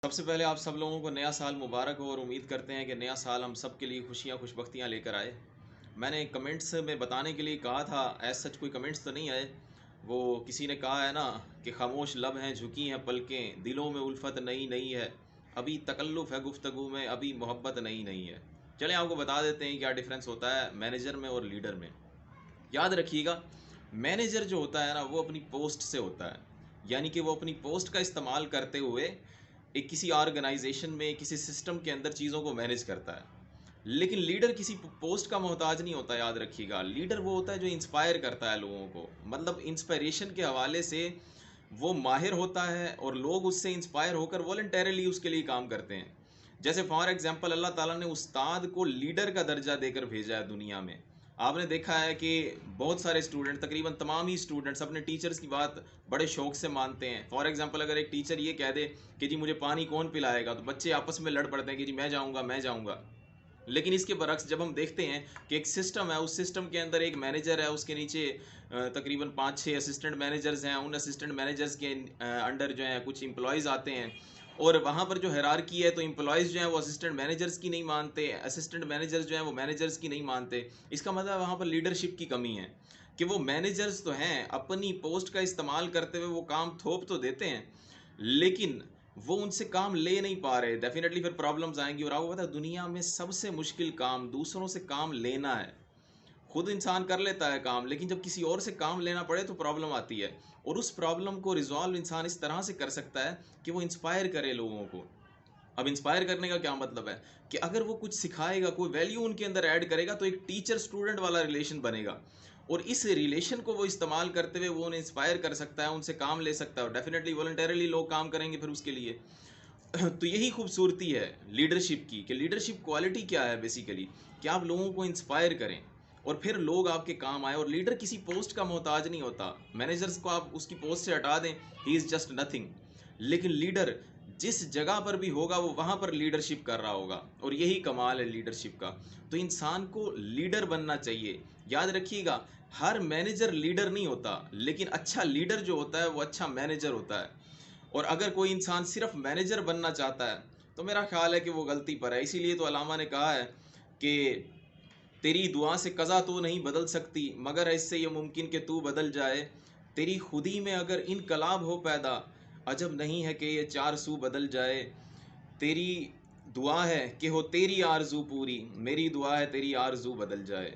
सबसे पहले आप सब लोगों को नया साल मुबारक हो और उम्मीद करते हैं कि नया साल हम सब के लिए खुशियाँ खुशबख्तियाँ लेकर आए। मैंने कमेंट्स में बताने के लिए कहा था, एज सच कोई कमेंट्स तो नहीं आए। वो किसी ने कहा है ना कि खामोश लब हैं झुकी हैं पलकें, दिलों में उल्फत नई नई है, अभी तकल्लुफ़ है गुफ्तगू में, अभी मोहब्बत नई नई है। चलें आपको बता देते हैं क्या डिफरेंस होता है मैनेजर में और लीडर में। याद रखिएगा, मैनेजर जो होता है ना वो अपनी पोस्ट से होता है, यानी कि वो अपनी पोस्ट का इस्तेमाल करते हुए एक किसी ऑर्गेनाइजेशन में किसी सिस्टम के अंदर चीज़ों को मैनेज करता है। लेकिन लीडर किसी पोस्ट का मोहताज नहीं होता। याद रखिएगा, लीडर वो होता है जो इंस्पायर करता है लोगों को, मतलब इंस्पायरेशन के हवाले से वो माहिर होता है और लोग उससे इंस्पायर होकर वॉलंटरली उसके लिए काम करते हैं। जैसे फॉर एग्जांपल अल्लाह ताला ने उस्ताद को लीडर का दर्जा देकर भेजा है दुनिया में। आपने देखा है कि बहुत सारे स्टूडेंट, तकरीबन तमाम ही स्टूडेंट्स अपने टीचर्स की बात बड़े शौक से मानते हैं। फॉर एग्जांपल अगर एक टीचर ये कह दे कि जी मुझे पानी कौन पिलाएगा, तो बच्चे आपस में लड़ पड़ते हैं कि जी मैं जाऊंगा मैं जाऊंगा। लेकिन इसके बरक्स जब हम देखते हैं कि एक सिस्टम है, उस सिस्टम के अंदर एक मैनेजर है, उसके नीचे तकरीबन 5-6 असिस्टेंट मैनेजर्स हैं, उन असिस्टेंट मैनेजर्स के अंडर जो है कुछ एम्प्लॉयज़ आते हैं, और वहाँ पर जो हायरार्की है तो एम्प्लॉयज़ जो हैं वो असिस्टेंट मैनेजर्स की नहीं मानते, असिस्टेंट मैनेजर्स जो हैं वो मैनेजर्स की नहीं मानते। इसका मतलब वहाँ पर लीडरशिप की कमी है कि वो मैनेजर्स तो हैं, अपनी पोस्ट का इस्तेमाल करते हुए वो काम थोप तो देते हैं, लेकिन वो उनसे काम ले नहीं पा रहे। डेफिनेटली फिर प्रॉब्लम्स आएंगी। और आपको पता है दुनिया में सबसे मुश्किल काम दूसरों से काम लेना है। खुद इंसान कर लेता है काम, लेकिन जब किसी और से काम लेना पड़े तो प्रॉब्लम आती है। और उस प्रॉब्लम को रिजॉल्व इंसान इस तरह से कर सकता है कि वो इंस्पायर करे लोगों को। अब इंस्पायर करने का क्या मतलब है कि अगर वो कुछ सिखाएगा, कोई वैल्यू उनके अंदर ऐड करेगा, तो एक टीचर स्टूडेंट वाला रिलेशन बनेगा, और इस रिलेशन को वो इस्तेमाल करते हुए वो उन्हें इंस्पायर कर सकता है, उनसे काम ले सकता है, और डेफिनेटली वॉलंटरली लोग काम करेंगे फिर उसके लिए। तो यही खूबसूरती है लीडरशिप की, कि लीडरशिप क्वालिटी क्या है बेसिकली, कि आप लोगों को इंस्पायर करें और फिर लोग आपके काम आए। और लीडर किसी पोस्ट का मोहताज नहीं होता। मैनेजर्स को आप उसकी पोस्ट से हटा दें, ही इज़ जस्ट नथिंग। लेकिन लीडर जिस जगह पर भी होगा वो वहाँ पर लीडरशिप कर रहा होगा, और यही कमाल है लीडरशिप का। तो इंसान को लीडर बनना चाहिए। याद रखिएगा, हर मैनेजर लीडर नहीं होता, लेकिन अच्छा लीडर जो होता है वो अच्छा मैनेजर होता है। और अगर कोई इंसान सिर्फ मैनेजर बनना चाहता है तो मेरा ख्याल है कि वो गलती पर है। इसीलिए तो अलामा ने कहा है कि तेरी दुआ से कज़ा तो नहीं बदल सकती, मगर इससे ये मुमकिन कि तू बदल जाए। तेरी खुदी में अगर इनकलाब हो पैदा, अजब नहीं है कि ये चार सू बदल जाए। तेरी दुआ है कि हो तेरी आरज़ू पूरी, मेरी दुआ है तेरी आरज़ू बदल जाए।